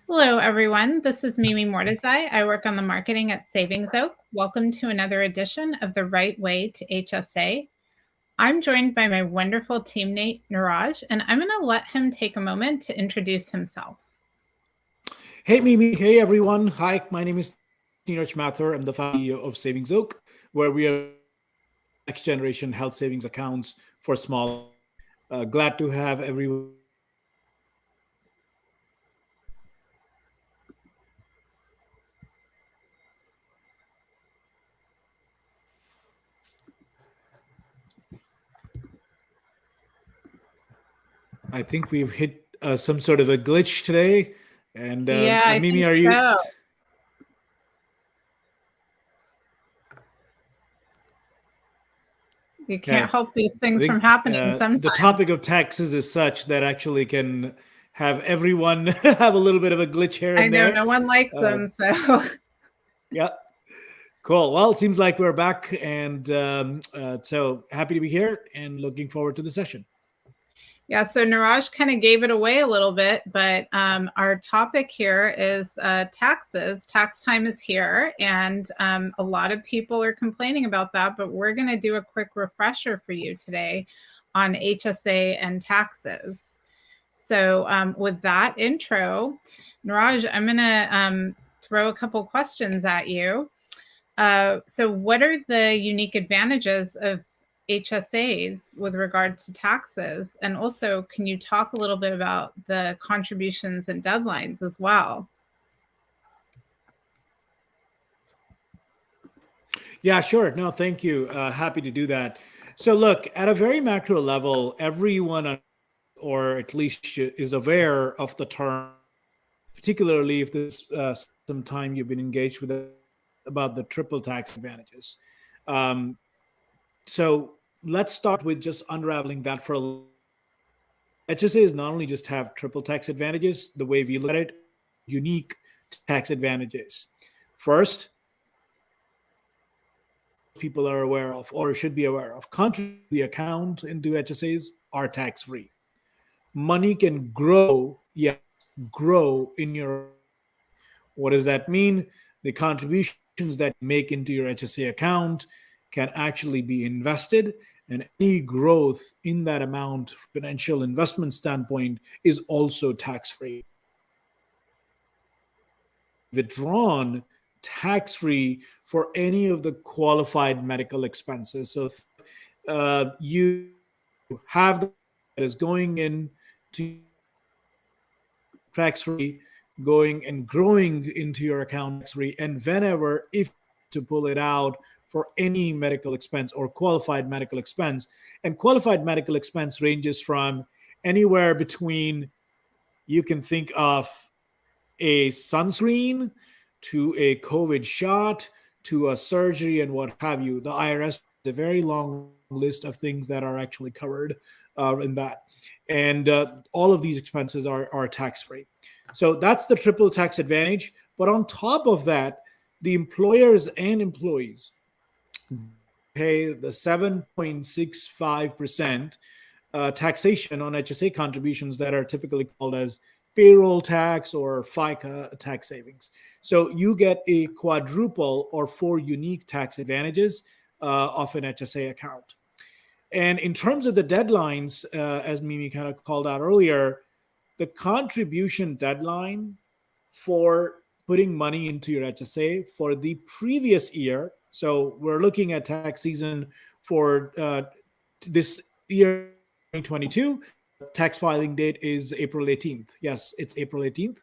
Hello, everyone. This is Mimi Mordezai. I work on the marketing at Savings Oak. Welcome to another edition of The Right Way to HSA. I'm joined by my wonderful teammate, Niraj, and I'm going to let him take a moment to introduce himself. Hey, Mimi. Hey, everyone. Hi, my name is Niraj Mathur. I'm the founder of Savings Oak, where we are next generation health savings accounts for small. Glad to have everyone. I think we've hit some sort of a glitch today. And Yeah, I Mimi, think are you? so. You can't Okay. help these I things from think happening the sometimes. topic of taxes is such that actually can have everyone have a little bit of a glitch here I and know there. no one likes Uh, them, so yeah. Cool. Well, it seems like we're back, and so happy to be here and looking forward to the session. yeah, so Niraj kind of gave it away a little bit, but our topic here is taxes. Tax time is here, and a lot of people are complaining about that, but we're going to do a quick refresher for you today on HSA and taxes. So with that intro, Niraj, I'm going to throw a couple questions at you. So what are the unique advantages of HSAs with regard to taxes? And also, can you talk a little bit about the contributions and deadlines as well? Yeah, sure. No, thank you. Happy to do that. So, look, at a very macro level, everyone, or at least is aware of the term, particularly if there's some time you've been engaged with about the triple tax advantages. Um, so, let's start with just unraveling that for a little. HSAs not only just have triple tax advantages, the way we look at it, unique tax advantages. First, people are aware of or should be aware of. Contributions to the account into HSAs are tax free. Money can grow, yes, grow in your. What does that mean? The contributions that you make into your HSA account can actually be invested, and any growth in that amount, financial investment standpoint, is also tax free. Withdrawn tax free for any of the qualified medical expenses. So you have that is going in to tax free, going and growing into your account tax free, and whenever if to pull it out for any medical expense or qualified medical expense. And qualified medical expense ranges from anywhere between, you can think of a sunscreen to a COVID shot to a surgery and what have you. The IRS has a very long list of things that are actually covered in that. And all of these expenses are tax free. So that's the triple tax advantage. But on top of that, the employers and employees pay the 7.65% taxation on HSA contributions that are typically called as payroll tax or FICA tax savings. So you get a quadruple or four unique tax advantages of an HSA account. And in terms of the deadlines, as Mimi kind of called out earlier, the contribution deadline for putting money into your HSA for the previous year. So we're looking at tax season for this year 2022. Tax filing date is April 18th. Yes, it's April 18th.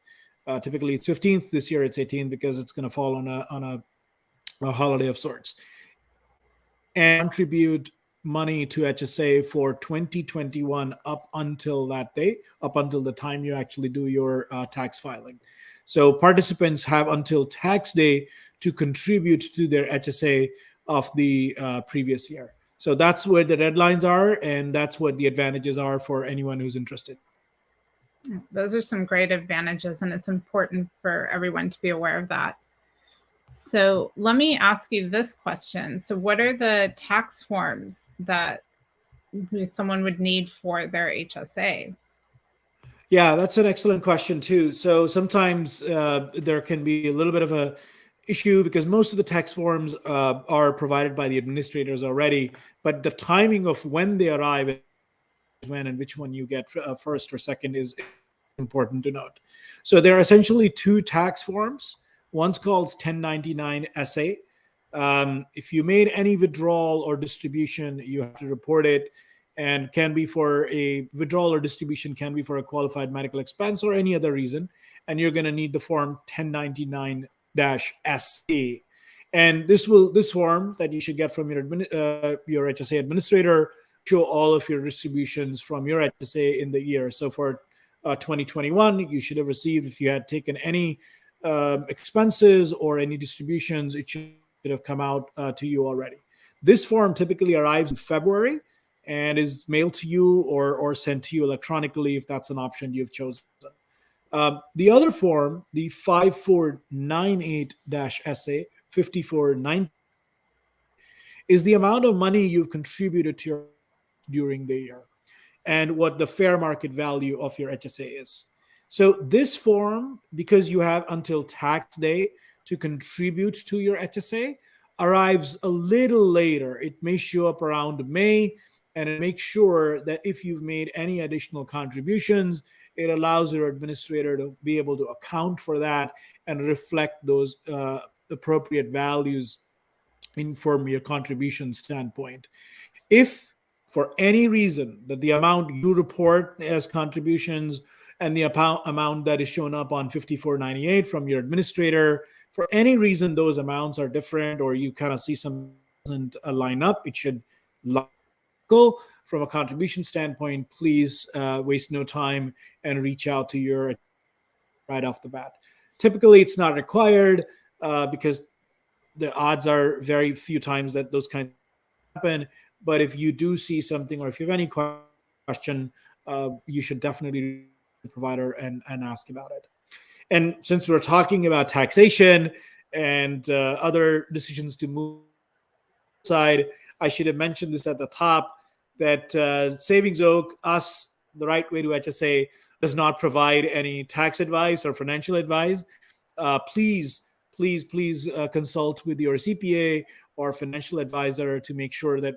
Typically it's 15th. This year it's 18th because it's going to fall on a holiday of sorts. And contribute money to HSA for 2021 up until that day, up until the time you actually do your tax filing. So participants have until tax day to contribute to their HSA of the previous year. So that's where the deadlines are, and that's what the advantages are for anyone who's interested. Those are some great advantages, and it's important for everyone to be aware of that. So let me ask you this question. So what are the tax forms that someone would need for their HSA? Yeah, that's an excellent question too. So sometimes there can be a little bit of a issue because most of the tax forms are provided by the administrators already, but the timing of when they arrive and when and which one you get first or second is important to note. So there are essentially two tax forms. One's called 1099 SA. If you made any withdrawal or distribution, you have to report it, and can be for a withdrawal or distribution, can be for a qualified medical expense or any other reason. And you're going to need the form 1099 SA. And this form that you should get from your HSA administrator show all of your distributions from your HSA in the year. So for 2021, you should have received, if you had taken any expenses or any distributions, it should have come out to you already. This form typically arrives in February and is mailed to you or sent to you electronically if that's an option you've chosen. The other form, the 5498-SA, 5498, is the amount of money you've contributed to your during the year and what the fair market value of your HSA is. So this form, because you have until tax day to contribute to your HSA, arrives a little later. It may show up around May, and it makes sure that if you've made any additional contributions, it allows your administrator to be able to account for that and reflect those appropriate values in from your contribution standpoint. If for any reason that the amount you report as contributions and the amount that is shown up on 5498 from your administrator, for any reason those amounts are different or you kind of see some doesn't line up, it should go from a contribution standpoint. Please waste no time and reach out to your right off the bat. Typically, it's not required because the odds are very few times that those kinds happen. But if you do see something or if you have any question, you should definitely the provider and ask about it. And since we're talking about taxation and other decisions to move side, I should have mentioned this at the top that Savings Oak, us, the right way to HSA, does not provide any tax advice or financial advice. Please consult with your CPA or financial advisor to make sure that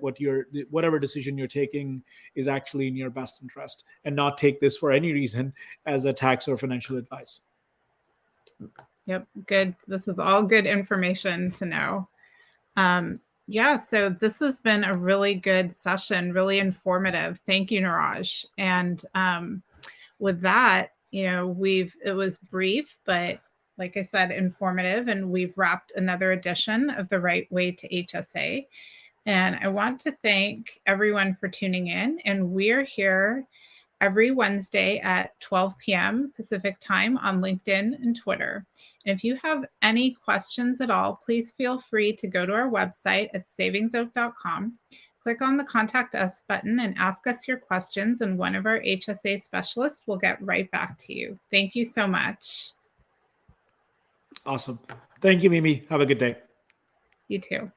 whatever decision you're taking is actually in your best interest, and not take this for any reason as a tax or financial advice. Yep, good. This is all good information to know. Yeah, so this has been a really good session, really informative. Thank you, Niraj. And with that, it was brief, but like I said, informative, and we've wrapped another edition of The Right Way to HSA. And I want to thank everyone for tuning in. And we're here every Wednesday at 12 p.m. Pacific time on LinkedIn and Twitter. And if you have any questions at all, please feel free to go to our website at savingsoak.com. Click on the Contact Us button and ask us your questions, and one of our HSA specialists will get right back to you. Thank you so much. Awesome. Thank you, Mimi. Have a good day. You too.